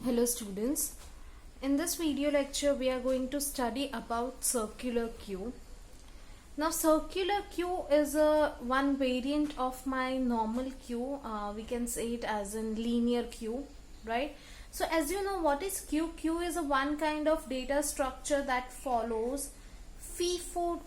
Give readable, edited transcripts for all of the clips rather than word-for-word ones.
Hello students, in this video lecture we are going to study about circular queue. Now circular queue is one variant of my normal queue. We can say it as in linear queue, right? So as you know, what is queue? Queue is a one kind of data structure that follows FIFO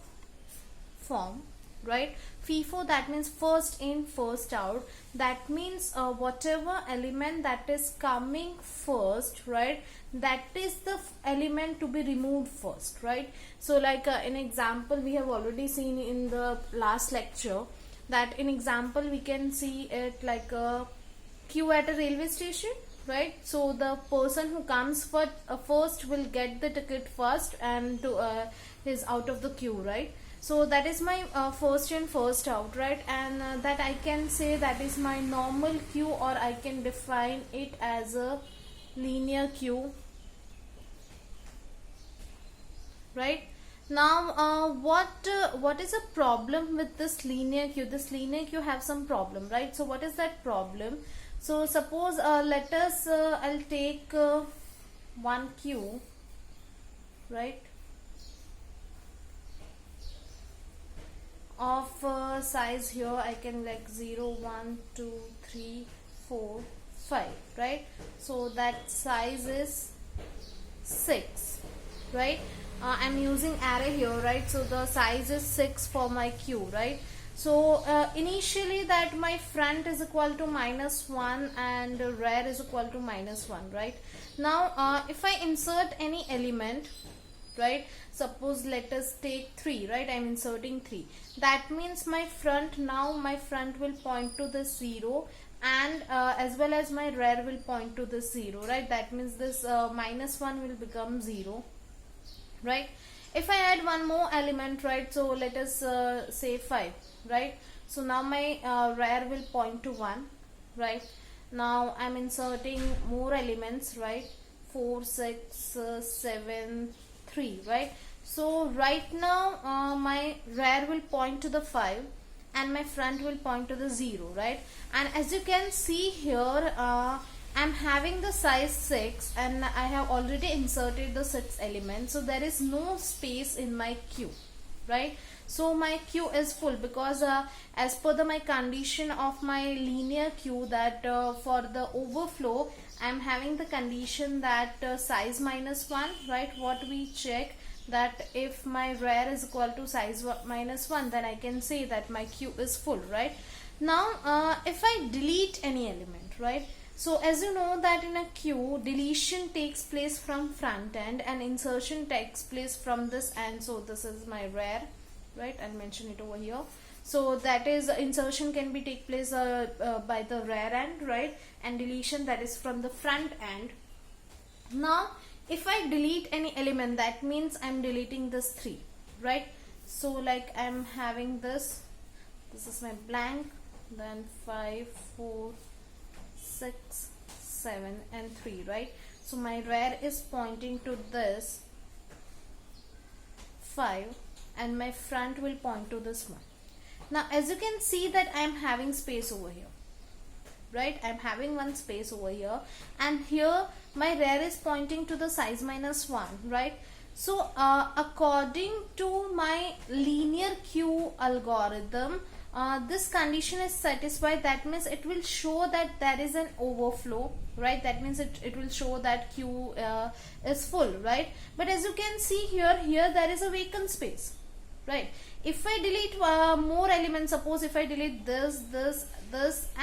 form, right? FIFO, that means first in first out. That means whatever element that is coming first, right, that is the element to be removed first, right? So like an example we have already seen in the last lecture, that in example we can see it like a queue at a railway station, right? So the person who comes first will get the ticket first and is out of the queue, right? So that is my first in first out, right? And that I can say that is my normal queue, or I can define it as a linear queue, right? Now what is a problem with this linear queue? This linear queue have some problem, right? So what is that problem? So suppose let us I'll take one queue, right, of size here I can like 0 1 2 3 4 5, right? So that size is 6, right? I'm using array here, right? So the size is 6 for my queue, right? So initially that my front is equal to -1 and rear is equal to -1, right? Now if I insert any element, right, suppose let us take 3, right? I'm inserting 3. That means my front will point to the 0, and as well as my rear will point to the 0, right? That means this -1 will become 0, right? If I add one more element, right, so let us say 5, right? So now my rear will point to 1, right? Now I'm inserting more elements, right? 4 6 7 3, right? So right now my rear will point to the 5 and my front will point to the 0, right? And as you can see here, I'm having the size 6 and I have already inserted the 6 elements, so there is no space in my queue, right? So my queue is full because as per my condition of my linear queue, that for the overflow I'm having the condition that size -1, right? What we check, that if my rear is equal to size -1, then I can say that my queue is full, right? Now if I delete any element, right? So as you know that in a queue, deletion takes place from front end and insertion takes place from this end. So this is my rear, right? I'll mention it over here. So that is, insertion can be take place by the rear end, right? And deletion, that is from the front end. Now if I delete any element, that means I'm deleting this 3, right? So like I'm having this is my blank, then 5 4 6 7 and 3, right? So my rear is pointing to this 5 and my front will point to this 1. Now as you can see that I am having space over here, right? I'm having one space over here, and here my rear is pointing to the size -1, right? So according to my linear queue algorithm, this condition is satisfied. That means it will show that there is an overflow, right? That means it will show that queue is full, right? But as you can see here there is a vacant space, right? If I delete more elements, suppose if I delete this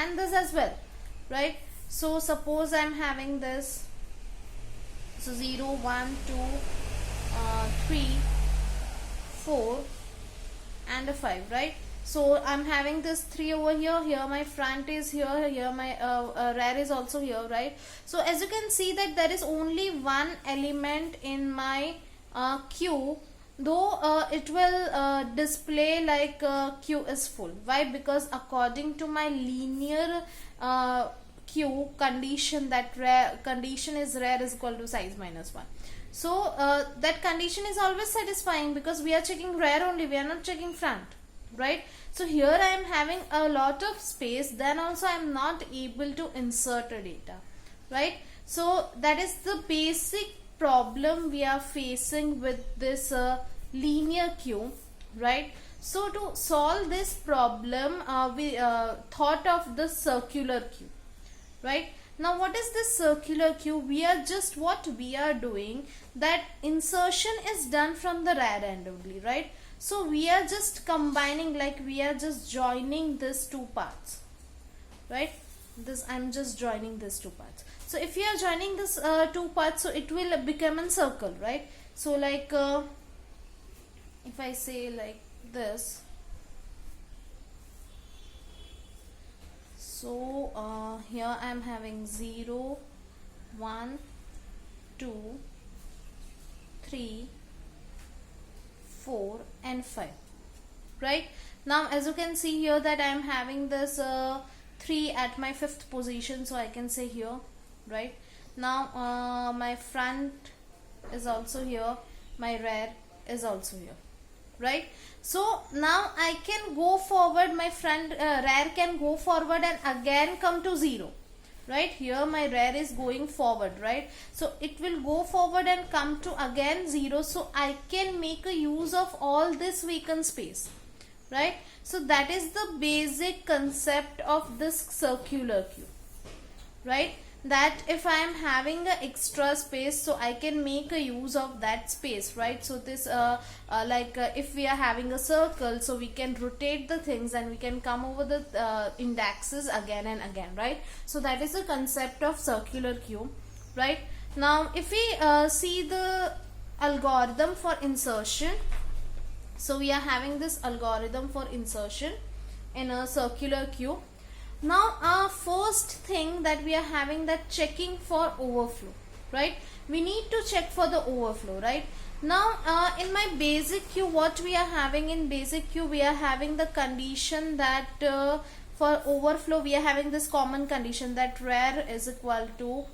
and this as well, right? So suppose I'm having this, so 0 1 2 3 4 and a 5, right? So I'm having this 3 over here my front is here my rear is also here, right? So as you can see that there is only one element in my queue, though it will display like queue is full. Why? Because according to my linear queue condition, that condition is rear is equal to size -1. So that condition is always satisfying because we are checking rear only, we are not checking front, right? So here I am having a lot of space, then also I am not able to insert a data. right? So that is the basic problem we are facing with this linear cube, right? So to solve this problem, we thought of the circular cube, right? Now what is this circular cube? We are just, what we are doing, that insertion is done from the rear end only, right? So we are just combining, like we are just joining these two parts, right? This, I'm just joining these two parts. So if you are joining this two parts, so it will become a circle, right? So like if I say like this, so here I am having 0, 1, 2, 3, 4 and 5, right? Now as you can see here that I am having this 3 at my 5th position, so I can say here, right? Now my front is also here, my rear is also here, right? So now I can go forward, my front rear can go forward and again come to 0, right? Here my rear is going forward, right? So it will go forward and come to again 0, so I can make a use of all this vacant space, right? So that is the basic concept of this circular cube, right? That if I am having a extra space, so I can make a use of that space, right? So this if we are having a circle, so we can rotate the things and we can come over the indexes again and again, right? So that is the concept of circular cube, right? Now if we see the algorithm for insertion, so we are having this algorithm for insertion in a circular cube. Now our first thing that we are having, that checking for overflow, right? We need to check for the overflow, right? Now in my basic cube, what we are having in basic cube, we are having the condition that for overflow we are having this common condition that rear is equal to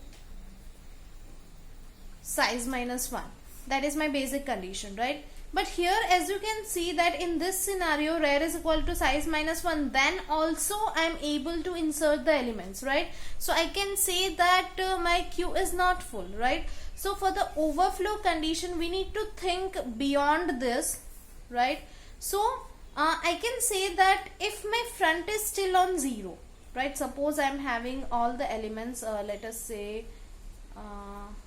size minus 1. That is my basic condition, right? But here as you can see that in this scenario rear is equal to size minus 1, then also I am able to insert the elements, right? So I can say that my queue is not full, right? So for the overflow condition we need to think beyond this, right? So I can say that if my front is still on 0, right? Suppose I am having all the elements, let us say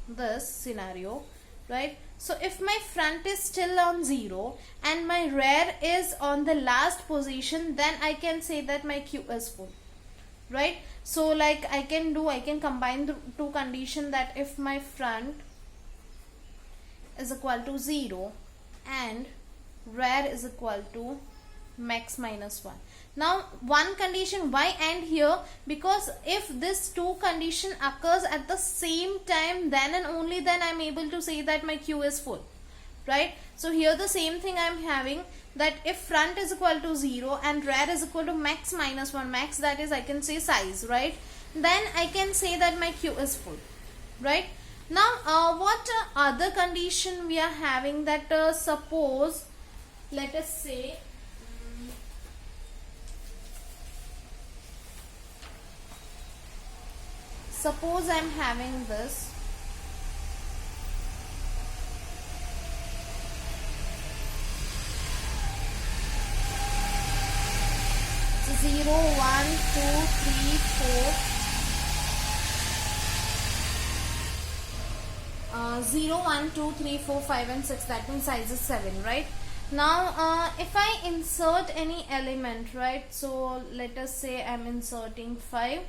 this scenario, right? So if my front is still on 0 and my rear is on the last position, then I can say that my queue is full, right? So like I can combine the two conditions, that if my front is equal to 0 and rear is equal to max minus 1. Now one condition, why and here? Because if this two condition occurs at the same time, then and only then I am able to say that my queue is full, right? So here the same thing I am having, that if front is equal to 0 and rear is equal to max minus 1, max that is I can say size, right? Then I can say that my queue is full, right? Now what other condition we are having, that suppose let us say suppose I am having this, so 0, 1, 2, 3, 4, 0, 1, 2, 3, 4, 5 and 6, that means size is 7, right? Now if I insert any element, right? So let us say I am inserting 5.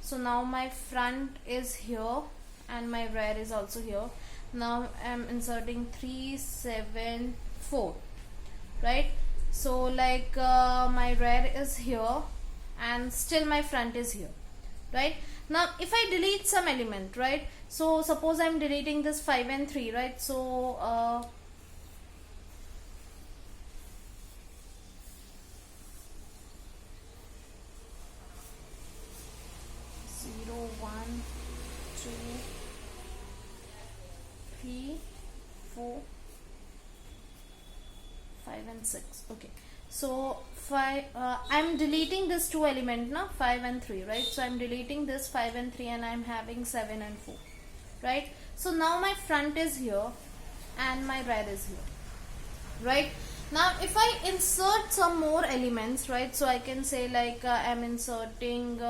So now my front is here and my rear is also here. Now I am inserting 3, 7, 4, right? So like my rear is here and still my front is here, right? Now if I delete some element, right? So suppose I am deleting this 5 and 3, right? So 1, 2, 3, 4, 5 and 6. Okay, so 5, I'm deleting this two element now, 5 and 3, right? So I'm deleting this 5 and 3 and I'm having 7 and 4, right? So now my front is here and my rear is here, right? Now if I insert some more elements, right, so I can say like I'm inserting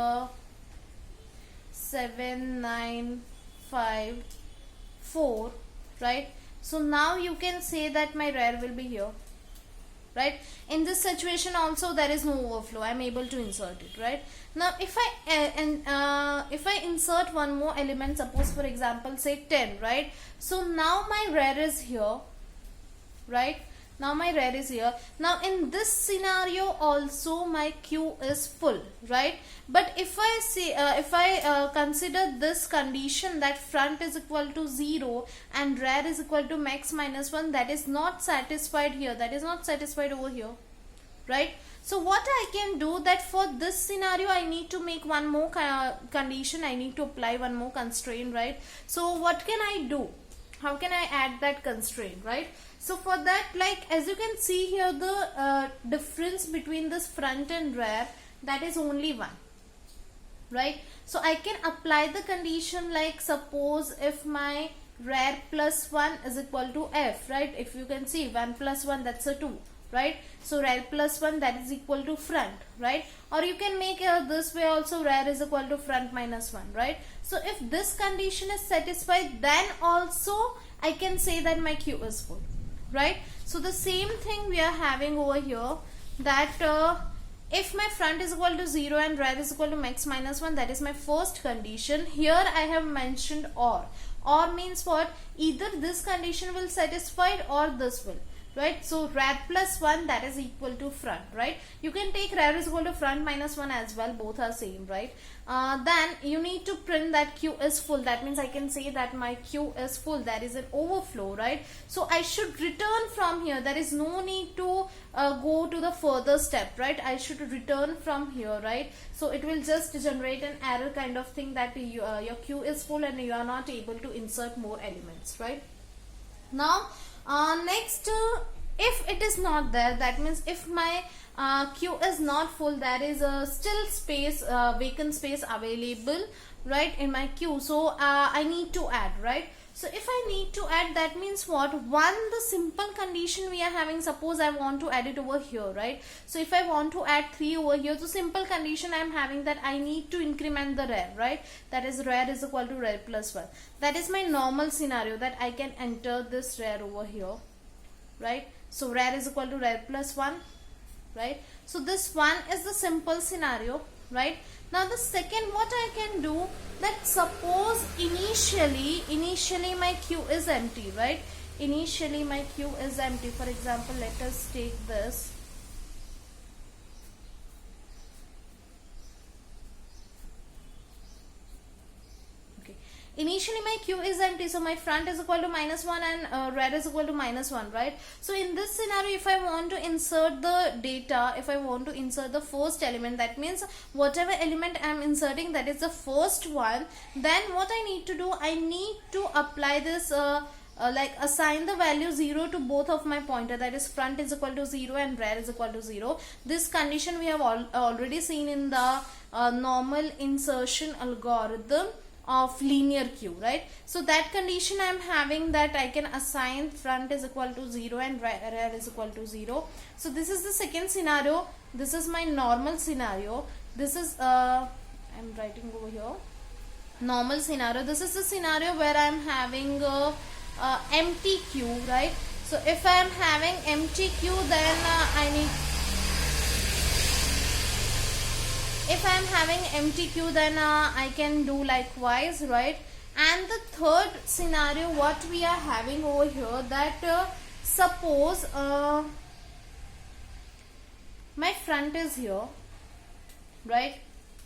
7, 9, 5, 4, right? So now you can say that my rear will be here, right? In this situation also there is no overflow, I'm able to insert it, right? Now if I insert one more element, suppose for example say 10, right? So now my rear is here, right? Now my rear is here. Now in this scenario also my Q is full, right? But if I see consider this condition that front is equal to 0 and rear is equal to max minus 1, that is not satisfied here, that is not satisfied over here, right? So what I can do, that for this scenario I need to make one more condition, I need to apply one more constraint, right? So what can I do? How can I add that constraint, right? So for that, like as you can see here, the difference between this front and rear, that is only 1, right? So I can apply the condition like suppose if my rear plus 1 is equal to f, right? If you can see 1 plus 1, that's a 2, right? So rear plus 1, that is equal to front, right? Or you can make this way also, rear is equal to front minus 1, right? So if this condition is satisfied, then also I can say that my Q is full, right? So the same thing we are having over here, that if my front is equal to 0 and rear is equal to max minus 1, that is my first condition. Here I have mentioned or. Or means what? Either this condition will satisfy or this will, right? So rear plus 1, that is equal to front, right? You can take rear is equal to front minus 1 as well, both are same, right? Then you need to print that Q is full. That means I can say that my Q is full, there is an overflow, right? So I should return from here, there is no need to go to the further step, right? I should return from here, right? So it will just generate an error kind of thing that your Q is full and you are not able to insert more elements, right? Now next, if it is not there, that means if my Q is not full, there is a still space, vacant space available, right, in my Q. So I need to add, right? So if I need to add, that means what? One, the simple condition we are having, suppose I want to add it over here, right? So if I want to add 3 over here, so simple condition I am having that I need to increment the rear, right? That is rear is equal to rear plus 1. That is my normal scenario, that I can enter this rear over here, right? So rear is equal to rear plus 1, right? So this one is the simple scenario, right? Now the second, what I can do, that suppose initially my Q is empty, right? Initially my Q is empty. For example, let us take this. Initially my Q is empty, so my front is equal to minus 1 and rear is equal to minus 1, right? So in this scenario, if I want to insert the data, if I want to insert the first element, that means whatever element I am inserting, that is the first one, then what I need to do, I need to apply this like assign the value 0 to both of my pointer, that is front is equal to 0 and rear is equal to 0. This condition we have already seen in the normal insertion algorithm of linear Q, right? So that condition I am having, that I can assign front is equal to 0 and rear is equal to 0. So this is the second scenario. This is my normal scenario. This is I am writing over here normal scenario. This is the scenario where I am having empty Q, right? So if I am having empty Q, then I need, if I am having empty Q, then I can do likewise, right? And the third scenario what we are having over here, that suppose my front is here, right?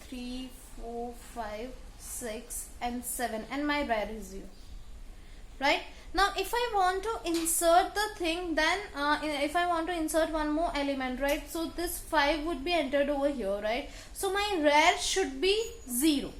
3, 4, 5, 6 and 7 and my rear is here, right? Now if I want to insert the thing, then if I want to insert one more element, right? So this 5 would be entered over here, right? So my rear should be 0,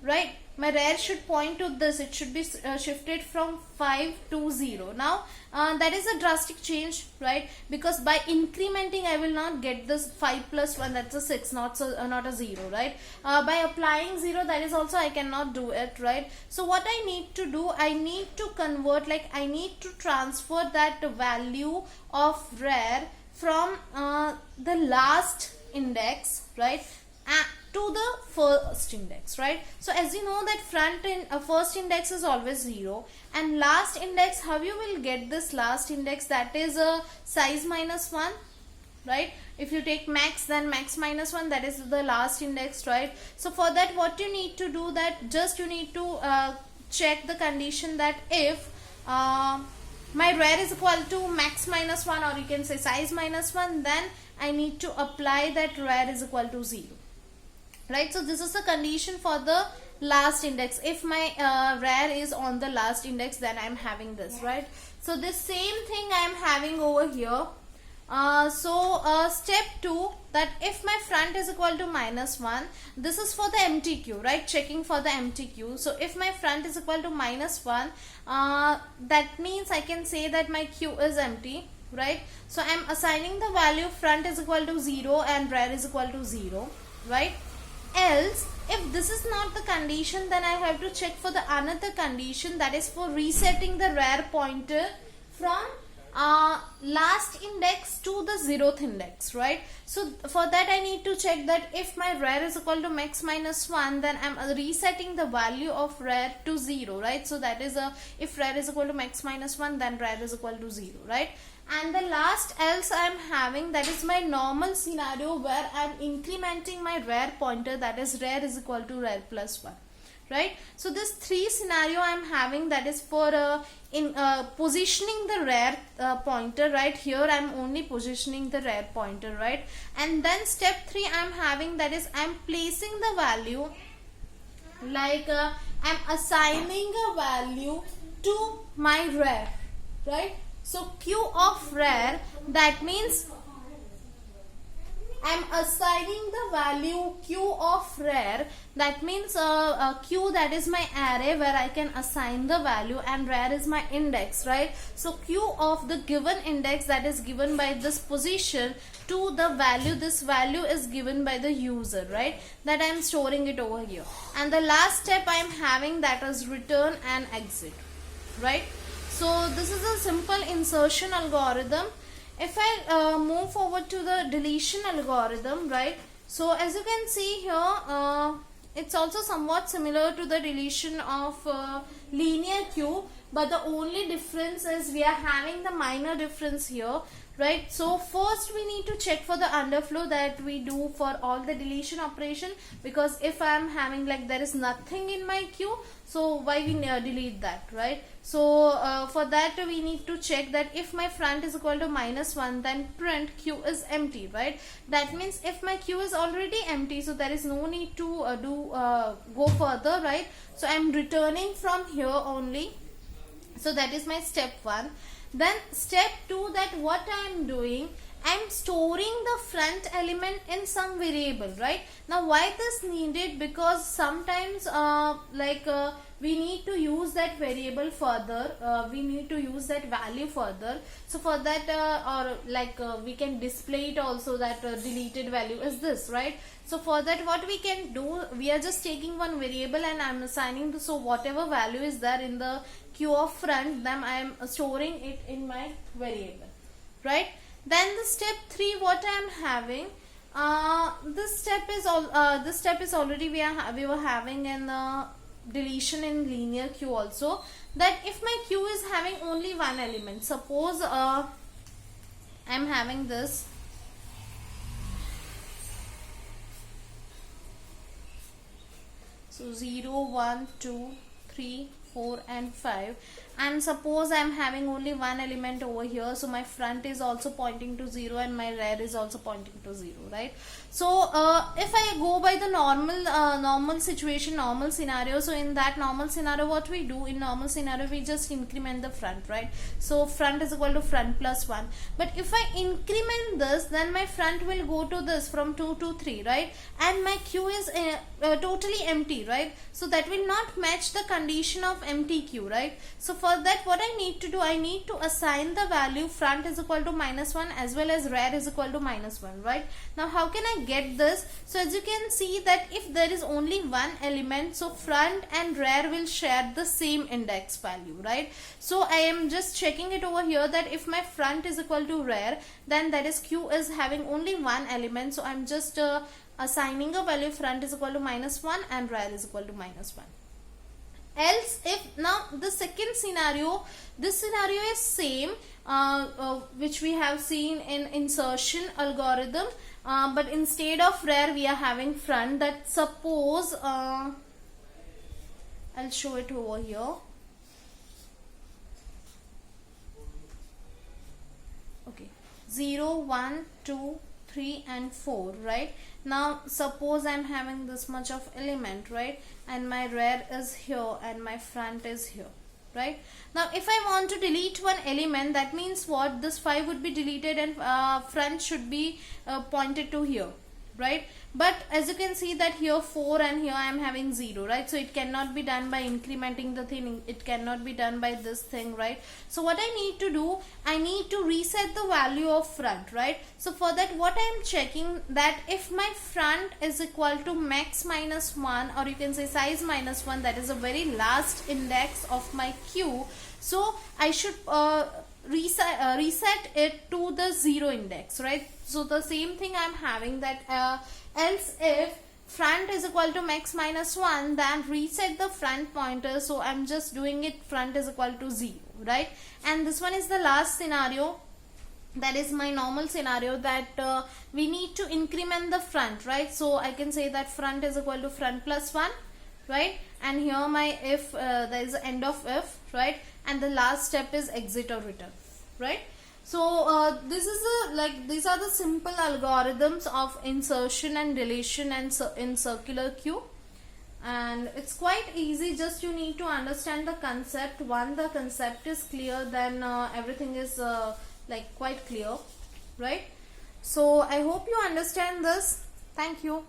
right? my rear should point to this. It should be shifted from 5 to 0. Now that is a drastic change, right? Because by incrementing I will not get this 5 plus 1, that's a 6, not a 0, right? By applying 0, that is also I cannot do it, right? So what I need to do, I need to convert, like I need to transfer that value of rear from the last index, right, to the first index, right? So as you know that first index is always 0, and last index, how you will get this last index, that is a size minus 1, right? If you take max, then max minus 1, that is the last index, right? So for that, what you need to do, that just you need to check the condition that if my rear is equal to max minus 1, or you can say size minus 1, then I need to apply that rear is equal to 0, right? So this is the condition for the last index. If my rear is on the last index, then I am having this, right? So this same thing I am having over here. Step 2, that if my front is equal to minus 1, this is for the empty queue, right? Checking for the empty queue. So if my front is equal to minus 1, that means I can say that my queue is empty, right? So I am assigning the value front is equal to 0 and rear is equal to 0, right? Else, if this is not the condition, then I have to check for the another condition, that is for resetting the rear pointer from last index to the 0th index, right? So for that I need to check that if my rear is equal to max minus 1, then I'm resetting the value of rear to 0, right? So that is if rear is equal to max minus 1, then rear is equal to 0, right? And the last else I am having, that is my normal scenario where I am incrementing my rear pointer, that is rear is equal to rear plus 1, right? So this 3 scenario I am having, that is for positioning the rear pointer, right? Here I am only positioning the rear pointer, right? And then step 3 I am having, that is I am placing the value, like I am assigning a value to my rear, right? So Q of rear, that means I am assigning the value Q of rear, that means Q, that is my array where I can assign the value, and rear is my index, right? So Q of the given index, that is given by this position, to the value, this value is given by the user, right? That I am storing it over here. And the last step I am having, that is return and exit, right? So this is a simple insertion algorithm. If I move forward to the deletion algorithm, right? So as you can see here, it's also somewhat similar to the deletion of linear queue, but the only difference is we are having the minor difference here, right? So first we need to check for the underflow that we do for all the deletion operation, because if I am having like there is nothing in my queue, so why we delete that, right? So for that we need to check that if my front is equal to minus 1, then print queue is empty, right? That means if my queue is already empty, so there is no need to go further, right? So I am returning from here only. So that is my step 1. Then step 2, that what I am doing, I am storing the front element in some variable, right? Now why this needed? Because sometimes we need to use that variable further, we need to use that value further. So for that we can display it also, that deleted value is this, right? So for that what we can do, we are just taking one variable and I am assigning so whatever value is there in the queue of front, then I am storing it in my variable, right? Then the step 3 what I am having, this step is already we were having in deletion in linear queue also, that if my queue is having only one element, suppose I am having this, so 0 1 2 3 4 and 5, and suppose I'm having only one element over here, so my front is also pointing to 0 and my rear is also pointing to 0, right? So if I go by the normal situation, normal scenario, so in that normal scenario, what we do in normal scenario, we just increment the front, right? So front is equal to front plus 1. But if I increment this, then my front will go to this from 2 to 3, right? And my Q is totally empty, right? So that will not match the condition of empty Q, right? So for that, what I need to do, I need to assign the value front is equal to -1 as well as rear is equal to -1, right? Now how can I get this? So as you can see that if there is only one element, so front and rear will share the same index value, right? So I am just checking it over here that if my front is equal to rear, then that is Q is having only one element, so I'm just assigning a value front is equal to -1 and rear is equal to -1. Else, if now the second scenario, this scenario is same which we have seen in insertion algorithm, but instead of rear we are having front. That suppose I'll show it over here. Okay, 0 1 2 3 and 4, right? Now suppose I'm having this much of element, right? And my rear is here and my front is here, right? Now if I want to delete one element, that means what? This 5 would be deleted and front should be pointed to here, right? But as you can see that here 4 and here I am having 0, right? So it cannot be done by incrementing the thing, it cannot be done by this thing, right? So what I need to do, I need to reset the value of front, right? So for that, what I am checking, that if my front is equal to max -1, or you can say size -1, that is the very last index of my Q, so I should reset it to the 0 index, right? So the same thing I'm having, that else if front is equal to max -1, then reset the front pointer. So I'm just doing it front is equal to 0, right? And this one is the last scenario, that is my normal scenario, that we need to increment the front, right? So I can say that front is equal to front plus 1, right? And here my if there is end of if, right? And the last step is exit or return, right? So this is these are the simple algorithms of insertion and deletion and in circular queue, and it's quite easy. Just you need to understand the concept. Once the concept is clear, then everything is quite clear, right? So I hope you understand this. Thank you.